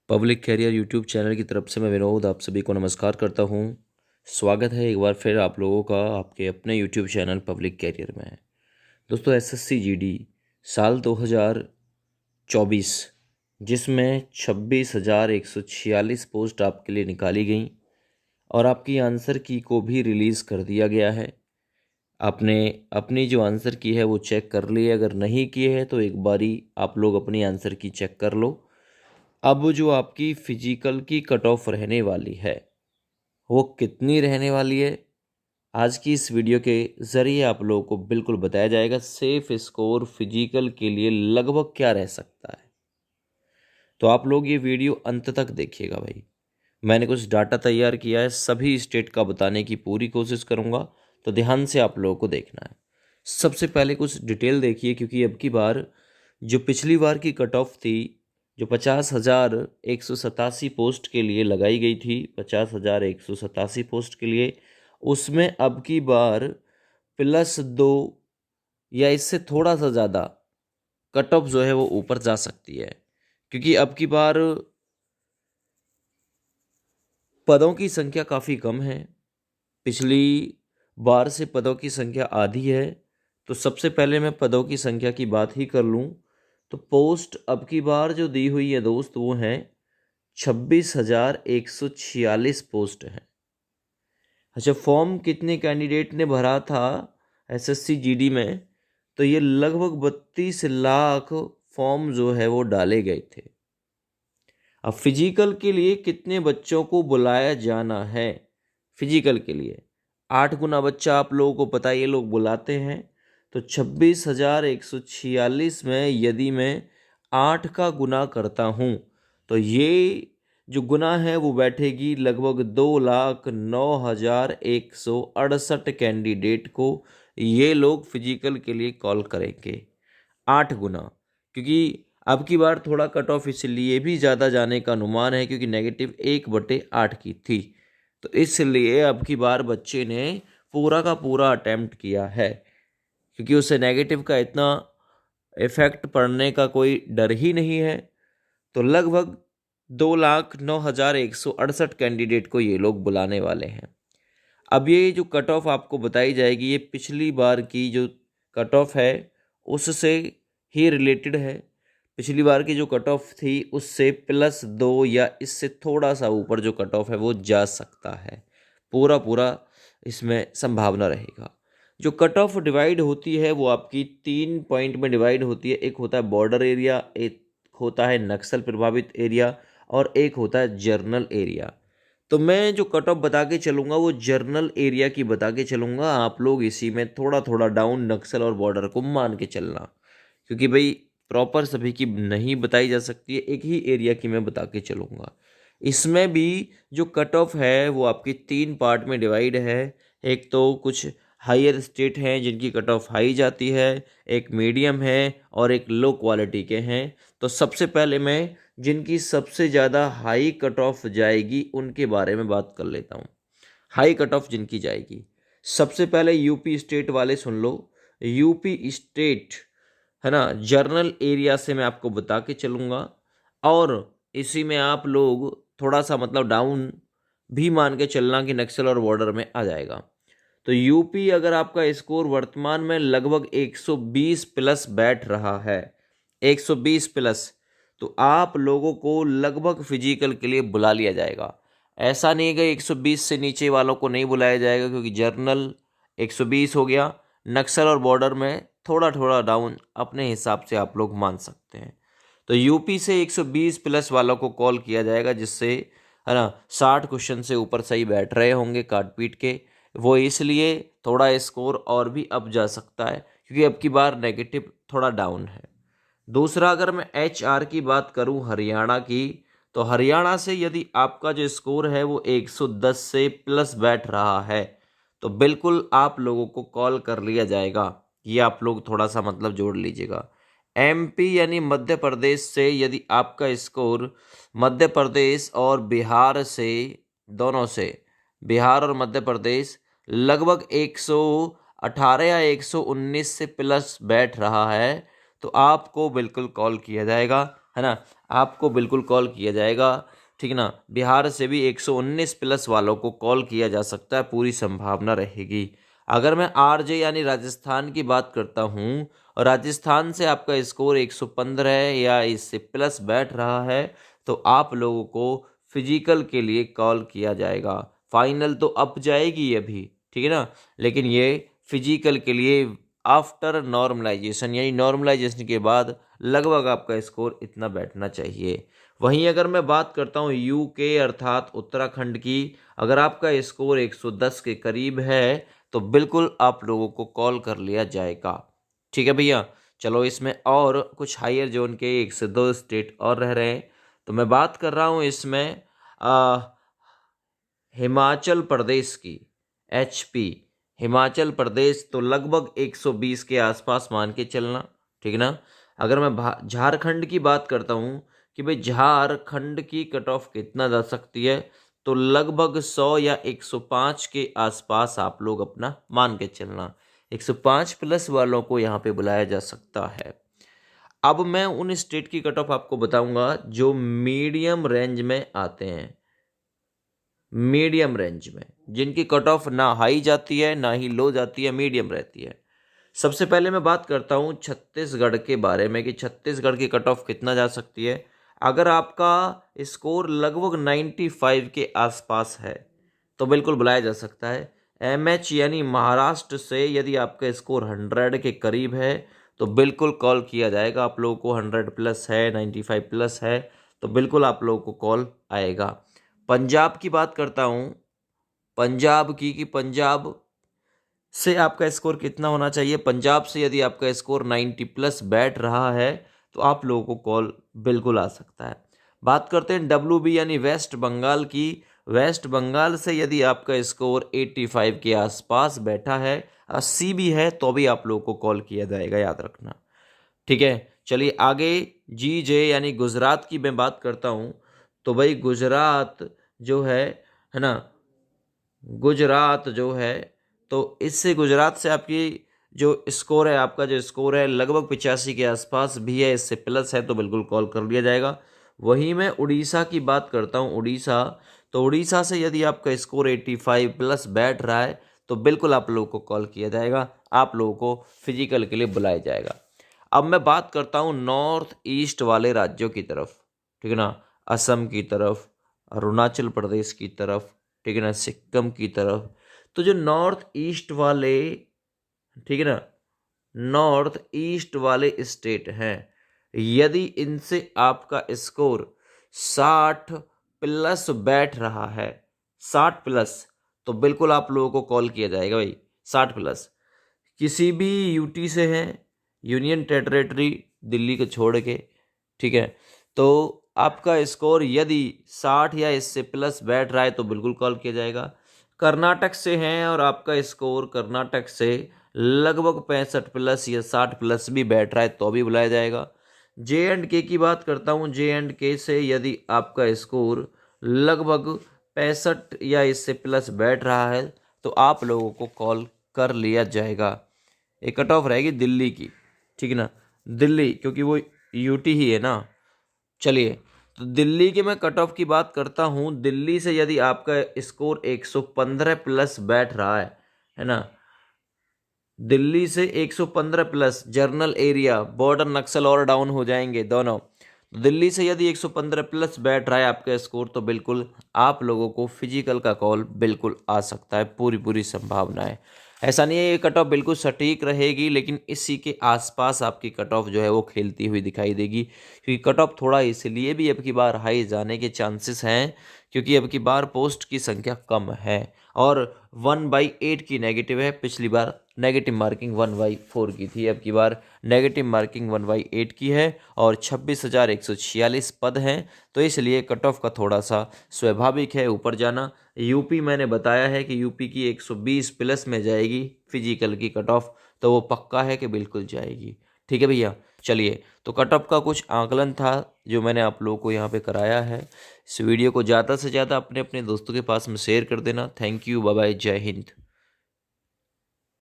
Public career YouTube channel की तरफ से मैं विनोद आप सभी को नमस्कार करता हूं। स्वागत है एक बार फिर आप लोगों का आपके अपने यूट्यूब चैनल पब्लिक कैरियर में। दोस्तों एसएससी जीडी साल 2024 जिसमें 26,146 पोस्ट आपके लिए निकाली गई और आपकी आंसर की को भी रिलीज़ कर दिया गया है। आपने अपनी जो आंसर की है वो चेक कर ली है, अगर नहीं की है तो एक बारी आप लोग अपनी आंसर की चेक कर लो। अब जो आपकी फिजिकल की कट ऑफ रहने वाली है वो कितनी रहने वाली है, आज की इस वीडियो के ज़रिए आप लोगों को बिल्कुल बताया जाएगा। सेफ स्कोर फिजिकल के लिए लगभग क्या रह सकता है, तो आप लोग ये वीडियो अंत तक देखिएगा भाई। मैंने कुछ डाटा तैयार किया है, सभी स्टेट का बताने की पूरी कोशिश करूँगा, तो ध्यान से आप लोगों को देखना है। सबसे पहले कुछ डिटेल देखिए, क्योंकि अब की बार जो पिछली बार की कट ऑफ थी, जो 50,187 पोस्ट के लिए लगाई गई थी, 50,187 पोस्ट के लिए, उसमें अब की बार +2 या इससे थोड़ा सा ज़्यादा कट ऑफ जो है वो ऊपर जा सकती है, क्योंकि अब की बार पदों की संख्या काफ़ी कम है। पिछली बार से पदों की संख्या आधी है। तो सबसे पहले मैं पदों की संख्या की बात ही कर लूँ तो पोस्ट अब की बार जो दी हुई है दोस्त वो हैं 26,146 पोस्ट है। अच्छा, फॉर्म कितने कैंडिडेट ने भरा था एसएससी जीडी में, तो ये लगभग 32 लाख फॉर्म जो है वो डाले गए थे। अब फिजिकल के लिए कितने बच्चों को बुलाया जाना है? फिजिकल के लिए 8 गुना बच्चा आप लोगों को पता है ये लोग बुलाते हैं। तो 26,146 में यदि मैं 8 का गुना करता हूँ तो ये जो गुना है वो बैठेगी लगभग 2,09,168 कैंडिडेट को ये लोग फिजिकल के लिए कॉल करेंगे। 8 गुना, क्योंकि अब की बार थोड़ा कट ऑफ इसलिए भी ज़्यादा जाने का अनुमान है क्योंकि -1/8 की थी। तो इसलिए अब की बार बच्चे ने पूरा का पूरा अटेम्प्ट किया है, क्योंकि उससे नेगेटिव का इतना इफेक्ट पड़ने का कोई डर ही नहीं है। तो लगभग 2,09,168 कैंडिडेट को ये लोग बुलाने वाले हैं। अब ये जो कट ऑफ आपको बताई जाएगी ये पिछली बार की जो कट ऑफ है उससे ही रिलेटेड है। पिछली बार की जो कट ऑफ थी उससे +2 या इससे थोड़ा सा ऊपर जो कट ऑफ है वो जा सकता है। पूरा पूरा इसमें संभावना रहेगा। जो कट ऑफ डिवाइड होती है वो आपकी 3 पॉइंट में डिवाइड होती है। एक होता है बॉर्डर एरिया, एक होता है नक्सल प्रभावित एरिया और एक होता है जर्नल एरिया। तो मैं जो कट ऑफ बता के चलूँगा वो जर्नल एरिया की बता के चलूँगा। आप लोग इसी में थोड़ा थोड़ा डाउन नक्सल और बॉर्डर को मान के चलना, क्योंकि भाई प्रॉपर सभी की नहीं बताई जा सकती है, एक ही एरिया की मैं बता के चलूँगा। इसमें भी जो कट ऑफ है वो आपकी 3 पार्ट में डिवाइड है। एक तो कुछ हायर स्टेट हैं जिनकी कट ऑफ हाई जाती है, एक मीडियम है और एक लो क्वालिटी के हैं। तो सबसे पहले मैं जिनकी सबसे ज़्यादा हाई कट ऑफ जाएगी उनके बारे में बात कर लेता हूँ। हाई कट ऑफ जिनकी जाएगी, सबसे पहले यूपी स्टेट वाले सुन लो। यूपी स्टेट है ना, जर्नल एरिया से मैं आपको बता के चलूँगा और इसी में आप लोग थोड़ा सा मतलब डाउन भी मान के चलना कि नक्सल और बॉर्डर में आ जाएगा। तो यूपी अगर आपका स्कोर वर्तमान में लगभग 120 प्लस बैठ रहा है, 120 प्लस, तो आप लोगों को लगभग फिजिकल के लिए बुला लिया जाएगा। ऐसा नहीं है कि 120 से नीचे वालों को नहीं बुलाया जाएगा, क्योंकि जर्नल 120 हो गया, नक्सल और बॉर्डर में थोड़ा थोड़ा डाउन अपने हिसाब से आप लोग मान सकते हैं। तो यूपी से 120 प्लस वालों को कॉल किया जाएगा, जिससे है ना 60 क्वेश्चन से ऊपर सही बैठ रहे होंगे काट पीट के। वो इसलिए थोड़ा स्कोर और भी अप जा सकता है, क्योंकि अब की बार नेगेटिव थोड़ा डाउन है। दूसरा, अगर मैं HR की बात करूं हरियाणा की, तो हरियाणा से यदि आपका जो स्कोर है वो 110 से प्लस बैठ रहा है तो बिल्कुल आप लोगों को कॉल कर लिया जाएगा। ये आप लोग थोड़ा सा मतलब जोड़ लीजिएगा। MP यानी मध्य प्रदेश से यदि आपका स्कोर मध्य प्रदेश और बिहार से, दोनों से, बिहार और मध्य प्रदेश लगभग 118 या 119 से प्लस बैठ रहा है तो आपको बिल्कुल कॉल किया जाएगा। है ना, आपको बिल्कुल कॉल किया जाएगा, ठीक ना। बिहार से भी 119 प्लस वालों को कॉल किया जा सकता है, पूरी संभावना रहेगी। अगर मैं आरजे यानी राजस्थान की बात करता हूँ और राजस्थान से आपका स्कोर 115 या इससे प्लस बैठ रहा है तो आप लोगों को फिजिकल के लिए कॉल किया जाएगा। फाइनल तो अप जाएगी अभी, ठीक है ना, लेकिन ये फिजिकल के लिए आफ्टर नॉर्मलाइजेशन यानी नॉर्मलाइजेशन के बाद लगभग आपका स्कोर इतना बैठना चाहिए। वहीं अगर मैं बात करता हूँ यूके अर्थात उत्तराखंड की, अगर आपका स्कोर 110 के करीब है तो बिल्कुल आप लोगों को कॉल कर लिया जाएगा, ठीक है भैया। चलो इसमें और कुछ हायर जोन के 1 से 2 स्टेट और रह रहे हैं, तो मैं बात कर रहा हूँ इसमें हिमाचल प्रदेश की, HP हिमाचल प्रदेश, तो लगभग 120 के आसपास मान के चलना, ठीक है ना। अगर मैं झारखंड की बात करता हूँ कि भाई झारखंड की कट ऑफ कितना जा सकती है, तो लगभग 100 या 105 के आसपास आप लोग अपना मान के चलना, 105 प्लस वालों को यहाँ पे बुलाया जा सकता है। अब मैं उन स्टेट की कट ऑफ आपको बताऊंगा जो मीडियम रेंज में आते हैं, मीडियम रेंज में, जिनकी कट ऑफ ना हाई जाती है ना ही लो जाती है, मीडियम रहती है। सबसे पहले मैं बात करता हूँ छत्तीसगढ़ के बारे में कि छत्तीसगढ़ की कट ऑफ कितना जा सकती है। अगर आपका स्कोर लगभग 95 के आसपास है तो बिल्कुल बुलाया जा सकता है। MH यानी महाराष्ट्र से यदि आपका स्कोर 100 के करीब है तो बिल्कुल कॉल किया जाएगा आप लोगों को। 100 प्लस है, 95 प्लस है तो बिल्कुल आप लोगों को कॉल आएगा। पंजाब की बात करता हूँ, पंजाब की कि पंजाब से आपका स्कोर कितना होना चाहिए। पंजाब से यदि आपका स्कोर 90 प्लस बैठ रहा है तो आप लोगों को कॉल बिल्कुल आ सकता है। बात करते हैं WB यानी वेस्ट बंगाल की। वेस्ट बंगाल से यदि आपका स्कोर 85 के आसपास बैठा है, 80 भी है तो भी आप लोगों को कॉल किया जाएगा, याद रखना, ठीक है। चलिए आगे GJ यानी गुजरात की मैं बात करता हूँ, तो भाई गुजरात जो है ना, गुजरात जो है तो इससे गुजरात से आपकी जो स्कोर है, आपका जो स्कोर है लगभग 85 के आसपास भी है, इससे प्लस है तो बिल्कुल कॉल कर लिया जाएगा। वहीं मैं उड़ीसा की बात करता हूँ, उड़ीसा, तो उड़ीसा से यदि आपका स्कोर 85 प्लस बैठ रहा है तो बिल्कुल आप लोगों को कॉल किया जाएगा, आप लोगों को फिजिकल के लिए बुलाया जाएगा। अब मैं बात करता हूँ नॉर्थ ईस्ट वाले राज्यों की तरफ, ठीक है ना, असम की तरफ, अरुणाचल प्रदेश की तरफ, ठीक है ना, सिक्किम की तरफ। तो जो नॉर्थ ईस्ट वाले, ठीक है ना, नॉर्थ ईस्ट वाले स्टेट हैं, यदि इनसे आपका स्कोर 60 प्लस बैठ रहा है, 60 प्लस, तो बिल्कुल आप लोगों को कॉल किया जाएगा भाई। 60 प्लस किसी भी यूटी से हैं, यूनियन टेरिटरी दिल्ली को छोड़ के, ठीक है, तो आपका स्कोर यदि 60 या इससे प्लस बैठ रहा है तो बिल्कुल कॉल किया जाएगा। कर्नाटक से हैं और आपका स्कोर कर्नाटक से लगभग 65 प्लस या 60 प्लस भी बैठ रहा है तो भी बुलाया जाएगा। J&K की बात करता हूँ, J&K से यदि आपका स्कोर लगभग 65 या इससे प्लस बैठ रहा है तो आप लोगों को कॉल कर लिया जाएगा। एक कट ऑफ रहेगी दिल्ली की, ठीक है ना, दिल्ली क्योंकि वो यूटी ही है ना। चलिए तो दिल्ली के मैं कट ऑफ की बात करता हूँ। दिल्ली से यदि आपका स्कोर 115 प्लस बैठ रहा है ना, दिल्ली से 115 प्लस, जर्नल एरिया, बॉर्डर, नक्सल और डाउन हो जाएंगे दोनों। दिल्ली से यदि 115 प्लस बैठ रहा है आपका स्कोर तो बिल्कुल आप लोगों को फिजिकल का कॉल बिल्कुल आ सकता है, पूरी पूरी संभावना है। ऐसा नहीं है ये कट ऑफ बिल्कुल सटीक रहेगी, लेकिन इसी के आसपास आपकी कट ऑफ जो है वो खेलती हुई दिखाई देगी, क्योंकि कट ऑफ थोड़ा इसलिए भी अब की बार हाई जाने के चांसेस हैं क्योंकि अब की बार पोस्ट की संख्या कम है और 1/8 की नेगेटिव है। पिछली बार नेगेटिव मार्किंग 1/4 की थी, अब की बार नेगेटिव मार्किंग 1/8 की है और 26,146 पद हैं, तो इसलिए कट ऑफ का थोड़ा सा स्वाभाविक है ऊपर जाना। यूपी मैंने बताया है कि यूपी की 120 प्लस में जाएगी फिजिकल की कट ऑफ, तो वो पक्का है कि बिल्कुल जाएगी, ठीक है भैया। चलिए तो कट ऑफ का कुछ आकलन था जो मैंने आप लोगों को यहाँ पे कराया है। इस वीडियो को ज़्यादा से ज़्यादा अपने अपने दोस्तों के पास में शेयर कर देना। थैंक यू, बाय बाय, जय हिंद।